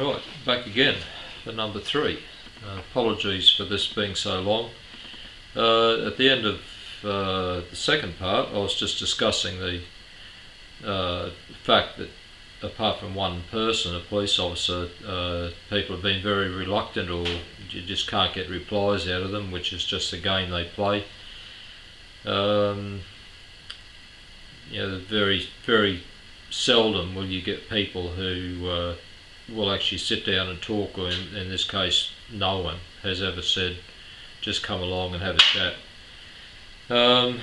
Right, back again for number 3. Apologies for this being so long. At the end of the second part, I was just discussing the fact that apart from one person, a police officer, people have been very reluctant, or you just can't get replies out of them, which is just a game they play. Very, very seldom will you get people who will actually sit down and talk, or in this case no one has ever said just come along and have a chat. I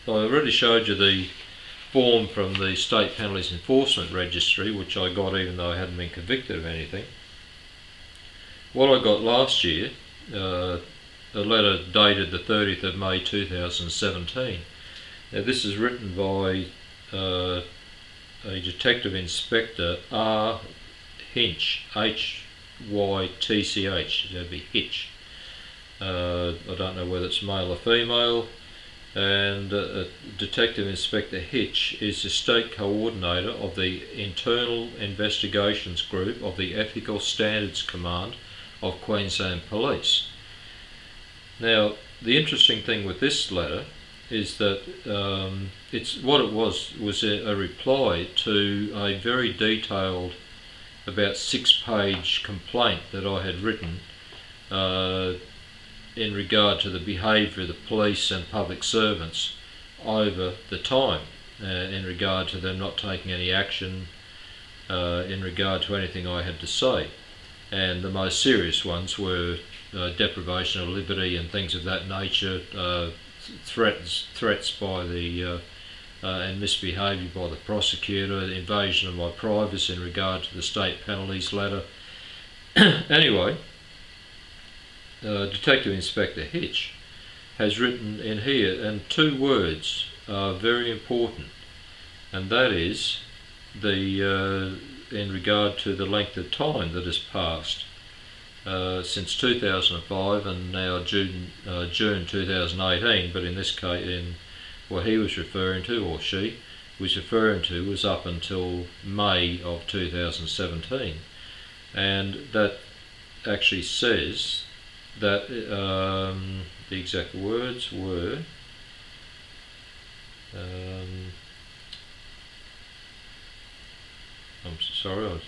already showed you the form from the State Penalties Enforcement Registry, which I got even though I hadn't been convicted of anything. What I got last year, a letter dated the 30th of May 2017. Now this is written by a Detective Inspector R. Hinch, H-Y-T-C-H, that'd be Hitch. I don't know whether it's male or female, and Detective Inspector Hitch is the State Coordinator of the Internal Investigations Group of the Ethical Standards Command of Queensland Police. Now, the interesting thing with this letter is that it was a reply to a very detailed, about 6-page complaint that I had written in regard to the behaviour of the police and public servants over the time, in regard to them not taking any action in regard to anything I had to say. And the most serious ones were deprivation of liberty and things of that nature, threats by the and misbehaviour by the prosecutor, the invasion of my privacy in regard to the state penalties letter. Anyway, Detective Inspector Hitch has written in here, and 2 words are very important, and that is the in regard to the length of time that has passed since 2005 and now June 2018, but in this case, in what he was referring to, or she was referring to, was up until May of 2017, and that actually says that the exact words were I'm sorry, I was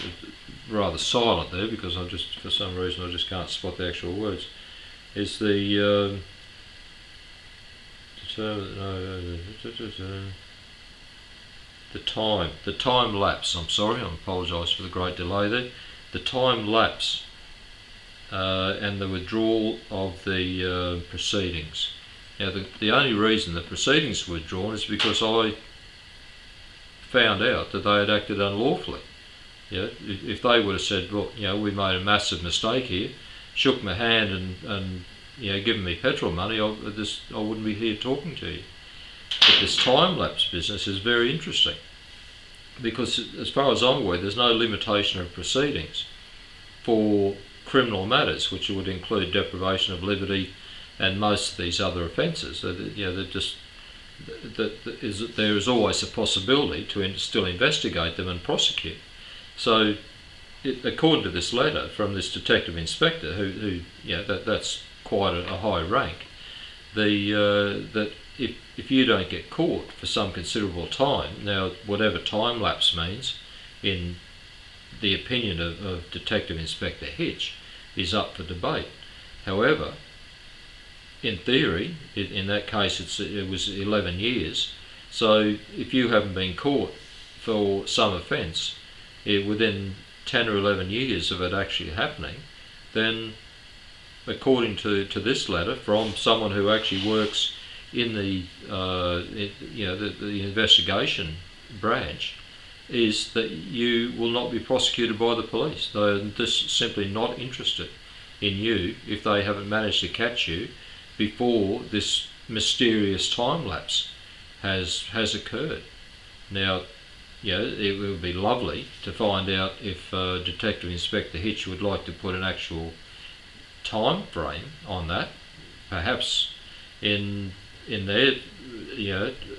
rather silent there because for some reason I just can't spot the actual words. Is the time lapse. I'm sorry, I apologise for the great delay there. The time lapse and the withdrawal of the proceedings. Now, the only reason the proceedings were withdrawn is because I found out that they had acted unlawfully. If they would have said, well, we made a massive mistake here, shook my hand and given me petrol money, I wouldn't be here talking to you. But this time lapse business is very interesting because, as far as I'm aware, there's no limitation of proceedings for criminal matters, which would include deprivation of liberty and most of these other offences. There is always a possibility to still investigate them and prosecute. So, according to this letter from this detective inspector, that's quite a high rank. That if you don't get caught for some considerable time, now whatever time lapse means, in the opinion of Detective Inspector Hitch, is up for debate. However, in theory, in that case it was 11 years, so if you haven't been caught for some offence within 10 or 11 years of it actually happening, then according to this letter from someone who actually works in the investigation branch, is that you will not be prosecuted by the police. They're just simply not interested in you if they haven't managed to catch you before this mysterious time lapse has occurred. Now, it would be lovely to find out if Detective Inspector Hitch would like to put an actual time frame on that, perhaps in their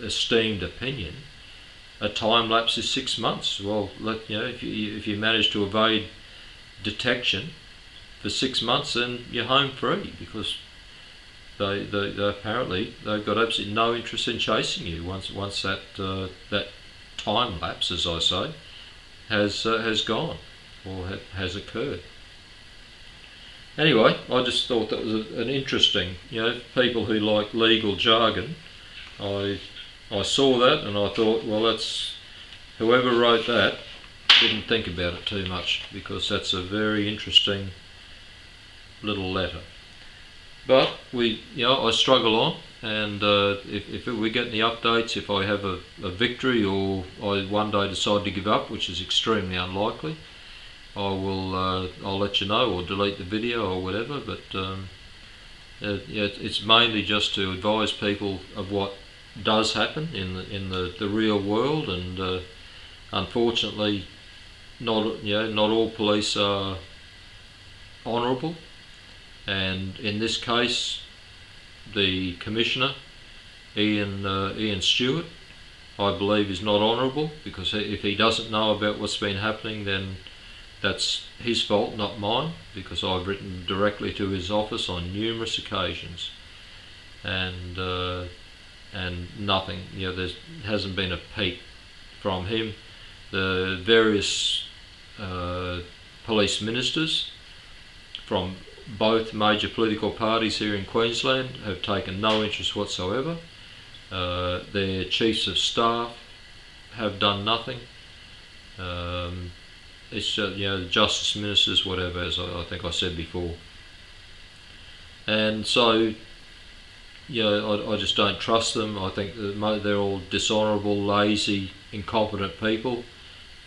esteemed opinion. a time lapse is 6 months. Well, if you manage to evade detection for 6 months, then you're home free, because they apparently they've got absolutely no interest in chasing you once that time lapse, as I say, has gone or has occurred. Anyway, I just thought that was an interesting, people who like legal jargon. I saw that and I thought, well, that's, whoever wrote that didn't think about it too much, because that's a very interesting little letter. But I struggle on, and if we get any updates, if I have a victory, or I one day decide to give up, which is extremely unlikely, I'll let you know, or delete the video or whatever. But it's mainly just to advise people of what does happen in the real world, and unfortunately, not all police are honourable. And in this case, the Commissioner, Ian Stewart, I believe is not honourable, because if he doesn't know about what's been happening, then that's his fault, not mine, because I've written directly to his office on numerous occasions, and nothing, there hasn't been a peep from him. The various police ministers from both major political parties here in Queensland have taken no interest whatsoever. Their chiefs of staff have done nothing. It's the justice ministers, whatever, as I think I said before. And so, I just don't trust them. I think that they're all dishonourable, lazy, incompetent people.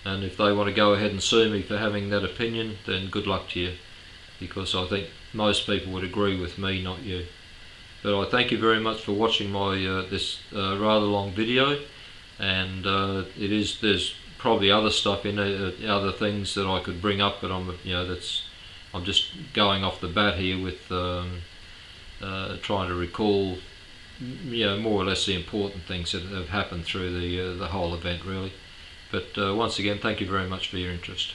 And if they want to go ahead and sue me for having that opinion, then good luck to you, because I think most people would agree with me, not you. But I thank you very much for watching my this rather long video, and there's probably other stuff in it, other things that I could bring up, but I'm just going off the bat here with trying to recall more or less the important things that have happened through the whole event, really. But once again, thank you very much for your interest.